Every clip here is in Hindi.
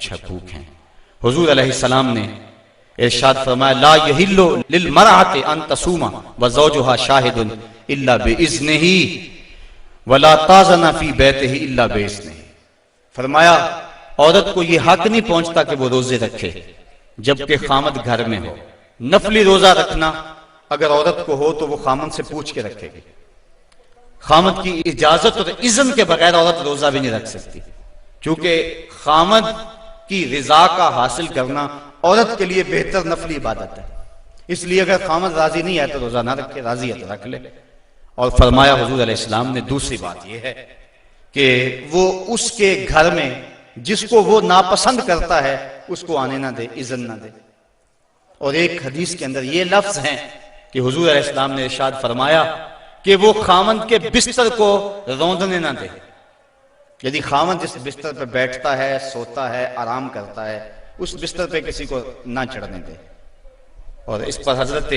कुछ हकूक हैं। हुजूर अलैहिस्सलाम ने इरशाद फरमाया, ला यहिल्लु लिल मरअति अन तसूमा व ज़ौजुहा शाहिदुन इल्ला बिइज़्निही वला ताज़ना फी बैतिही इल्ला बिइज़्निही। फरमाया, औरत को यह हक नहीं पहुंचता कि वो रोजे रखे जबकि खामद घर में हो। नफली रोजा रखना अगर औरत को हो तो वो खामद से पूछ के रखेगी। खामद की इजाजत और इज़्न के बगैर औरत रोजा भी नहीं रख सकती, क्योंकि खामद की रिजा का हासिल करना औरत के लिए बेहतर नफली इबादत है। इसलिए अगर खामद राजी नहीं है तो रोजा ना रखे, राजी है तो रख ले। और फरमाया हुजूर अलैहिस्सलाम ने दूसरी बात यह है कि वो उसके घर में जिसको वो नापसंद करता है उसको आने ना दे, इज़्न ना दे। और एक हदीस के अंदर ये लफ्ज हैं कि हुजूर अलैहिस्सलाम ने इरशाद फरमाया कि वो खामन के बिस्तर को रौंदने ना दे। यदि खामन जिस बिस्तर पर बैठता है, सोता है, आराम करता है, उस बिस्तर पे किसी को ना चढ़ने दे। और इस पर हजरत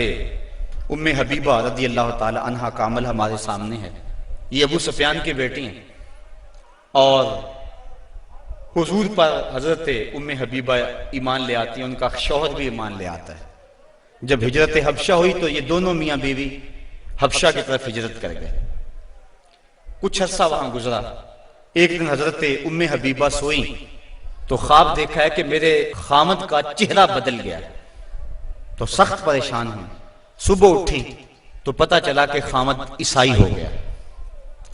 उम्मे हबीबा रदी अल्लाह ताला अन्हा का अमल हमारे सामने है। ये अबू सुफियान की बेटी हैं और हुजूर पर हजरत उम्मे हबीबा ईमान ले आती है, उनका शौहर भी ईमान ले आता है। जब हिजरत हबशा हुई तो ये दोनों मियाँ बीवी हबशा की तरफ हिजरत कर गए। कुछ अर्सा वहां गुजरा। एक दिन हजरत उम्मे हबीबा सोई तो ख्वाब देखा है कि मेरे खामद का चेहरा बदल गया, तो सख्त परेशान हुई। सुबह उठी तो पता चला कि खामद ईसाई हो गया।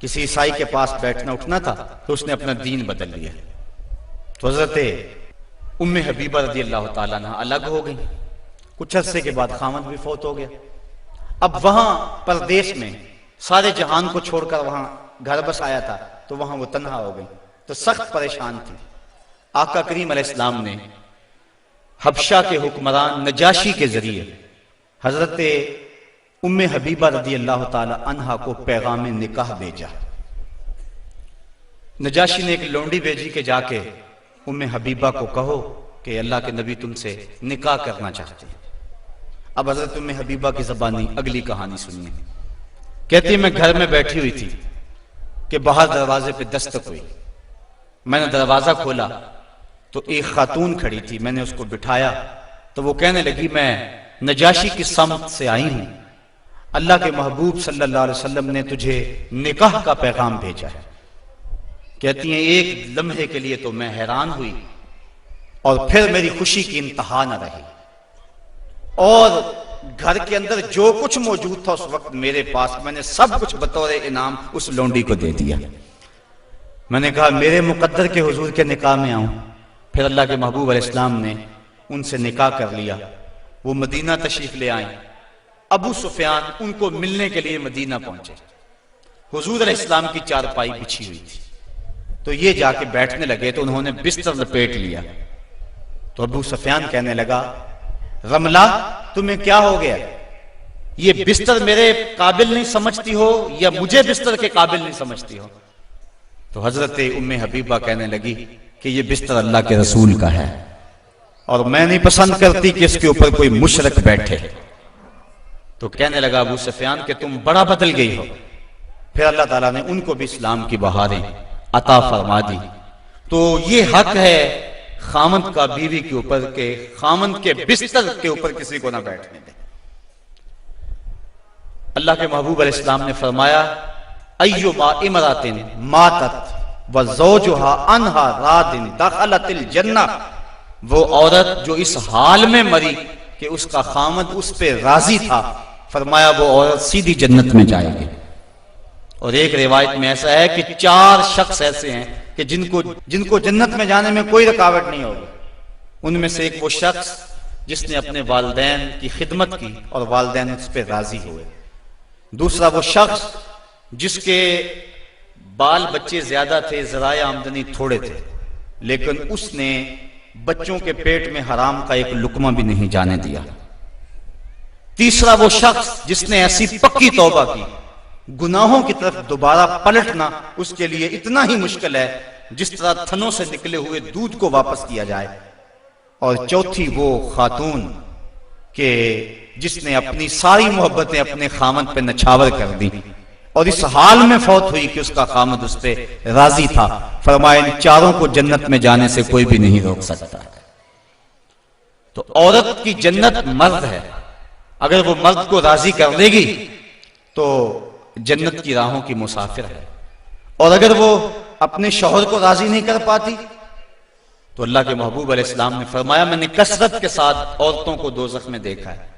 किसी ईसाई के पास बैठना उठना था तो उसने अपना दीन बदल लिया। तो हजरत उम्मे हबीबा रदी अल्लाह ताला अन्हा अलग हो गई। कुछ अरसे के बाद खामद भी फौत हो गया। अब वहां परदेश में सारे जहान को छोड़कर वहां घर बस आया था, तो वहां वो तन्हा हो गई, तो सख्त परेशान थी। आका करीम अलैहिस्सलाम ने हबशा के हुक्मरान नजाशी के जरिए हजरत उम्मे हबीबा रदी अल्लाह ताला अन्हा को पैगाम निकाह भेजा। नजाशी ने एक लौंडी भेजी के जाके उम्मे हबीबा को कहो कि अल्लाह के नबी तुमसे निकाह करना चाहते हैं। अब हजरत उम्मे हबीबा की ज़बानी अगली कहानी सुनिए। कहती है, मैं घर में बैठी हुई थी कि बाहर दरवाजे पे दस्तक हुई। मैंने दरवाजा खोला तो एक खातून खड़ी थी। मैंने उसको बिठाया तो वो कहने लगी, मैं नजाशी की समत से आई हूं, अल्लाह के महबूब सल्लल्लाहु अलैहि वसल्लम ने तुझे निकाह का पैगाम भेजा है। कहती हैं, एक लम्हे के लिए तो मैं हैरान हुई और फिर मेरी खुशी की इंतहा न रही और घर के अंदर जो कुछ मौजूद था उस वक्त मेरे पास, मैंने सब कुछ बतौर इनाम उस लौंडी को दे दिया। मैंने कहा, मेरे मुकद्दर के हुजूर के निकाह में आऊं। फिर अल्लाह के महबूब अलैहिस्सलाम ने उनसे निकाह कर लिया। वो मदीना तशरीफ ले आए। अबू सुफियान उनको मिलने के लिए मदीना पहुंचे। हुजूर अलैहिस्सलाम की चारपाई बिछी हुई थी, तो ये जाके बैठने लगे तो उन्होंने बिस्तर लपेट लिया। तो अबू सुफियान कहने लगा, रमला तुम्हें क्या हो गया? ये बिस्तर मेरे काबिल नहीं समझती हो या मुझे बिस्तर के काबिल नहीं समझती हो? तो हजरत उम्मे हबीबा कहने लगी कि ये बिस्तर अल्लाह के रसूल का है और मैं नहीं पसंद करती कि इसके ऊपर कोई मुशरक बैठे। तो कहने लगा अबू सुफियान कि तुम बड़ा बदल गई हो। फिर अल्लाह ताला ने उनको भी इस्लाम की बहारें अता फरमा दी। तो ये हक है खामद का बीवी के ऊपर के खामद के बिस्तर के ऊपर किसी को ना बैठने दे। अल्लाह के महबूब अलैहिस्सलाम ने फरमाया, अय्युमा इमरातिन मातत व ज़ौजुहा अन्हा रादिन दखलतिल जन्नह। वो औरत जो इस हाल में मरी कि उसका खामद उस पे राजी था, फरमाया वो औरत सीधी जन्नत में जाएगी। और एक रिवायत में ऐसा है कि 4 शख्स ऐसे हैं कि जिनको जन्नत में जाने में कोई रुकावट नहीं होगी। उनमें से एक वो शख्स जिसने अपने वालिदैन की खिदमत की और वालिदैन उस पर राजी हुए। दूसरा वो शख्स जिसके बाल बच्चे ज्यादा थे, ज़राए आमदनी थोड़े थे, लेकिन उसने बच्चों के पेट में हराम का एक लुकमा भी नहीं जाने दिया। तीसरा वो शख्स जिसने ऐसी पक्की तौबा की, गुनाहों की तरफ दोबारा पलटना उसके लिए इतना ही मुश्किल है जिस तरह थनों से निकले हुए दूध को वापस किया जाए। और चौथी वो खातून के जिसने अपनी सारी मोहब्बतें अपने खामद पे नछावर कर दी। और इस हाल में फौत हुई कि उसका खामद उस पर राजी था। फरमाया इन चारों को जन्नत में जाने से कोई भी नहीं रोक सकता। तो औरत की जन्नत मर्द है, अगर वो मर्द को राजी कर देगी तो जन्नत की राहों की मुसाफिर है। और अगर वो अपने शौहर को राजी नहीं कर पाती तो अल्लाह के महबूब अलैहिस्सलाम ने फरमाया मैंने कसरत के साथ औरतों को दोज़ख में देखा है।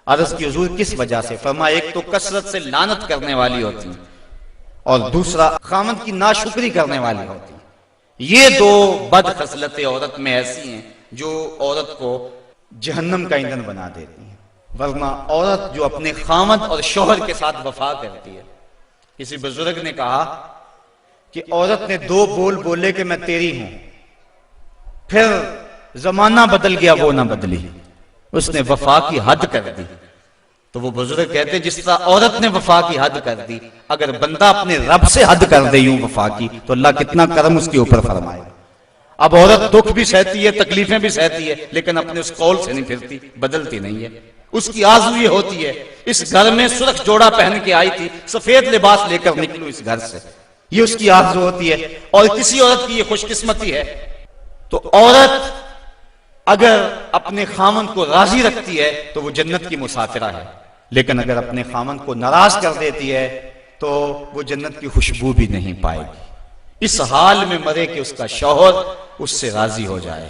अर्ज़ की हुजूर किस वजह से? फरमाया एक तो कसरत से लानत करने वाली होती है और दूसरा खामद की नाशुक्री करने वाली होती है। ये दो बद खसलतें औरत में ऐसी हैं जो औरत को जहन्नम का ईंधन बना देती हैं। वरना औरत जो अपने खामद और शौहर के साथ वफा करती है। किसी बुजुर्ग ने कहा कि औरत ने दो बोल बोले कि मैं तेरी हूं, फिर जमाना बदल गया वो ना बदली, उसने वफा की हद कर दी। तो वो बुजुर्ग कहते जिस तरह औरत ने वफा की हद कर दी, अगर बंदा अपने रब से हद कर दे यूं वफा की तो अल्लाह कितना करम उसके ऊपर फरमाए। अब औरत दुख भी सहती है, तकलीफें भी सहती है, लेकिन अपने उस कौल से नहीं फिरती, बदलती नहीं है। उसकी आरज़ू ये होती है इस घर में सुर्ख जोड़ा पहन के आई थी, सफेद लिबास लेकर निकलूं इस घर से, ये उसकी आरज़ू होती है। और किसी औरत की ये खुशकिस्मती है। तो औरत अगर अपने खामन को राजी रखती है तो वो जन्नत की मुसाफिरा है, लेकिन अगर अपने खामन को नाराज कर देती है तो वो जन्नत की खुशबू भी नहीं पाएगी। इस हाल में मरे कि उसका शौहर उससे राजी हो जाए।